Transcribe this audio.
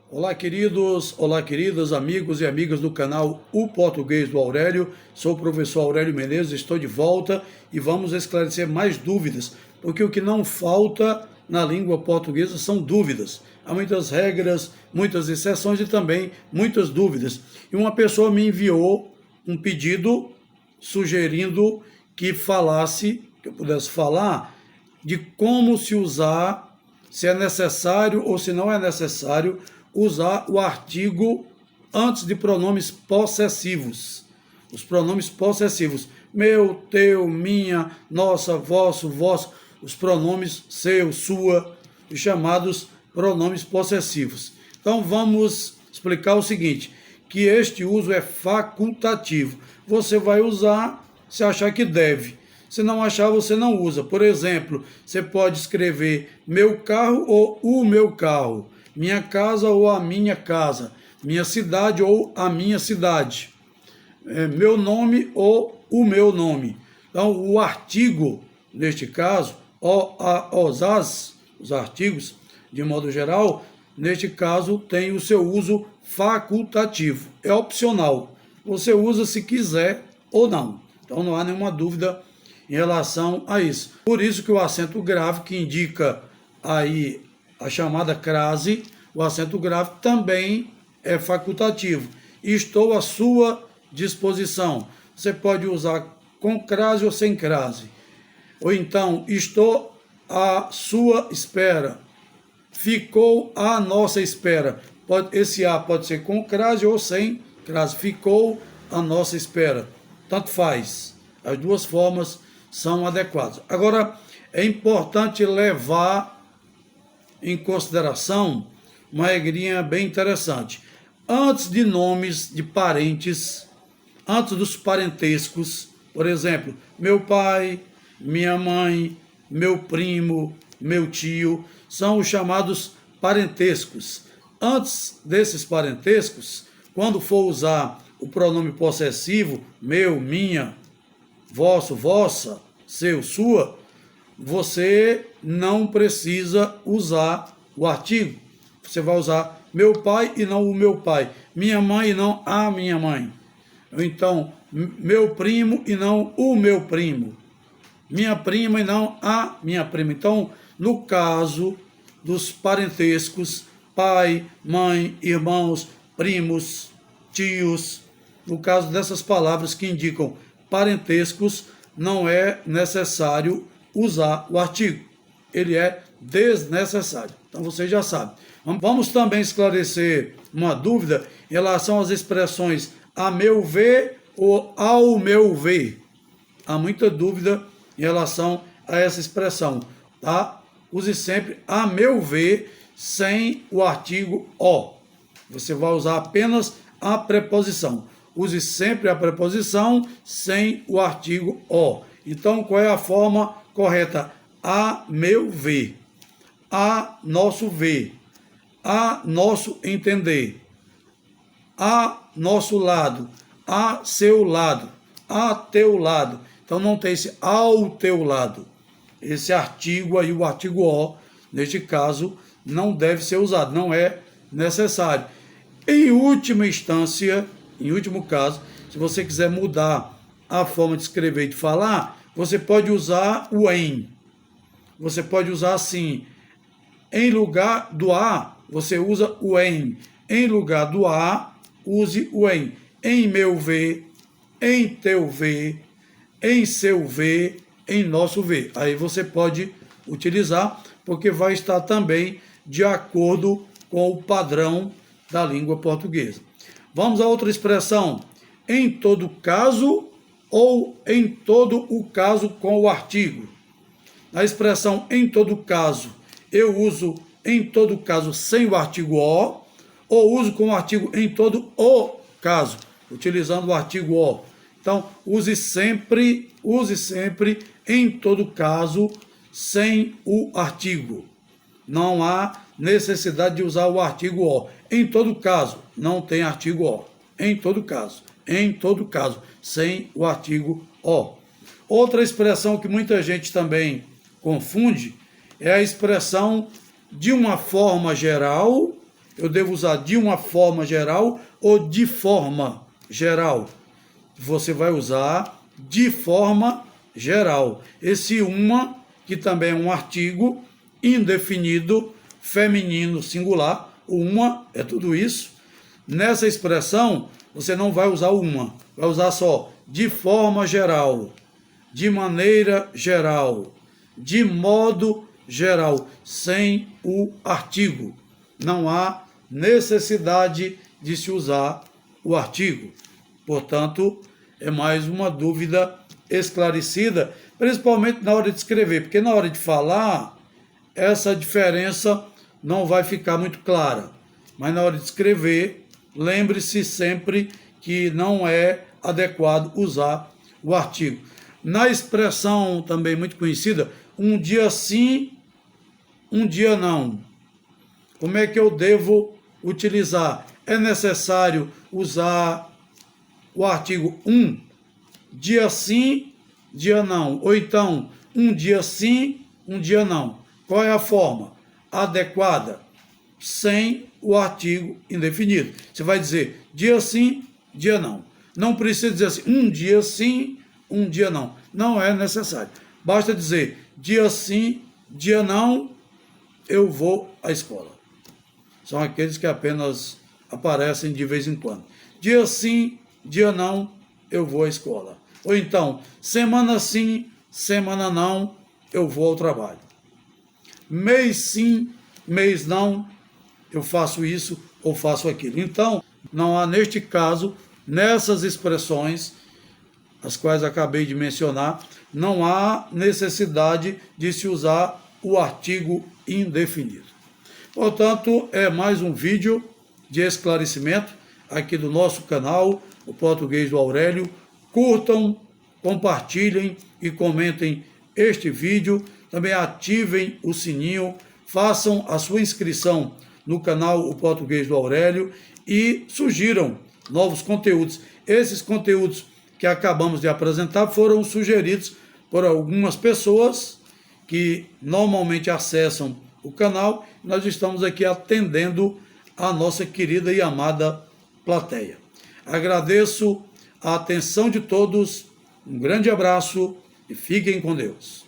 Olá, queridos, olá, queridas, amigos e amigas do canal O Português do Aurélio. Sou o professor Aurélio Menezes, estou de volta e vamos esclarecer mais dúvidas, porque o que não falta na língua portuguesa são dúvidas. Há muitas regras, muitas exceções e também muitas dúvidas. E uma pessoa me enviou um pedido sugerindo que eu pudesse falar de como se usar, se é necessário ou se não é necessário usar o artigo antes de pronomes possessivos. Os pronomes possessivos, meu, teu, minha, nossa, vosso, vosso, os pronomes seu, sua, os chamados pronomes possessivos. Então vamos explicar o seguinte, que este uso é facultativo. Você vai usar se achar que deve. Se não achar, você não usa. Por exemplo, você pode escrever meu carro ou o meu carro, minha casa ou a minha casa, minha cidade ou a minha cidade, meu nome ou o meu nome. Então, o artigo, neste caso, os artigos, de modo geral, neste caso, tem o seu uso facultativo. É opcional. Você usa se quiser ou não. Então, não há nenhuma dúvida em relação a isso. Por isso que o acento grave, que indica aí a chamada crase, o acento grave também é facultativo. Estou à sua disposição. Você pode usar com crase ou sem crase. Ou então, estou à sua espera. Ficou à nossa espera. Esse A pode ser com crase ou sem crase. Ficou à nossa espera. Tanto faz. As duas formas são adequadas. Agora, é importante levar em consideração uma regrinha bem interessante. Antes de nomes de parentes, antes dos parentescos, por exemplo, meu pai, minha mãe, meu primo, meu tio, são os chamados parentescos. Antes desses parentescos, quando for usar o pronome possessivo, meu, minha, vosso, vossa, seu, sua, você não precisa usar o artigo. Você vai usar meu pai e não o meu pai, minha mãe e não a minha mãe. Então, meu primo e não o meu primo, minha prima e não a minha prima. Então, no caso dos parentescos, pai, mãe, irmãos, primos, tios, no caso dessas palavras que indicam parentescos, não é necessário usar o artigo. Ele é desnecessário. Então você já sabe. Vamos também esclarecer uma dúvida em relação às expressões a meu ver ou ao meu ver. Há muita dúvida em relação a essa expressão, tá? Use sempre a meu ver sem o artigo o. Você vai usar apenas a preposição. Use sempre a preposição sem o artigo o. Então, qual é a forma correta? A meu ver, a nosso ver, a nosso entender, a nosso lado, a seu lado, a teu lado. Então, não tem esse ao teu lado. Esse artigo aí, o artigo o, neste caso, não deve ser usado, não é necessário. Em última instância, em último caso, se você quiser mudar a forma de escrever e de falar, você pode usar o em. Você pode usar assim, em lugar do a, você usa o em. Em lugar do a, use o em. Em meu ver, em teu ver, em seu ver, em nosso ver. Aí você pode utilizar, porque vai estar também de acordo com o padrão da língua portuguesa. Vamos a outra expressão. Em todo caso ou em todo o caso com o artigo. Na expressão em todo caso, eu uso em todo caso sem o artigo o, ou uso com o artigo em todo o caso, utilizando o artigo o. Então, use sempre em todo caso sem o artigo. Não há necessidade de usar o artigo o. Em todo caso, não tem artigo o. Em todo caso, sem o artigo o. Outra expressão que muita gente também confunde é a expressão de uma forma geral eu devo usar de uma forma geral ou de forma geral? Você vai usar de forma geral. Esse uma, que também é um artigo indefinido, feminino, singular, o uma é tudo isso. Nessa expressão, você não vai usar o uma, vai usar só de forma geral, de maneira geral, de modo geral, sem o artigo. Não há necessidade de se usar o artigo. Portanto, é mais uma dúvida esclarecida, principalmente na hora de escrever, porque na hora de falar, essa diferença não vai ficar muito clara. Mas na hora de escrever, lembre-se sempre que não é adequado usar o artigo. Na expressão também muito conhecida, um dia sim, um dia não. Como é que eu devo utilizar? É necessário usar o artigo um, dia sim, dia não. Ou então, um dia sim, um dia não. Qual é a forma adequada? Sem o artigo indefinido. Você vai dizer dia sim, dia não. Não precisa dizer assim, um dia sim, um dia não. Não é necessário. Basta dizer dia sim, dia não, eu vou à escola. São aqueles que apenas aparecem de vez em quando. Dia sim, dia não, eu vou à escola. Ou então, semana sim, semana não, eu vou ao trabalho. Mês sim, mês não, eu faço isso ou faço aquilo. Então, não há neste caso, nessas expressões, as quais acabei de mencionar, não há necessidade de se usar o artigo indefinido. Portanto, é mais um vídeo de esclarecimento aqui do nosso canal, o Português do Aurélio. Curtam, compartilhem e comentem este vídeo. Também ativem o sininho, façam a sua inscrição no canal O Português do Aurélio e sugiram novos conteúdos. Esses conteúdos que acabamos de apresentar foram sugeridos por algumas pessoas que normalmente acessam o canal. Nós estamos aqui atendendo a nossa querida e amada plateia. Agradeço a atenção de todos, um grande abraço e fiquem com Deus.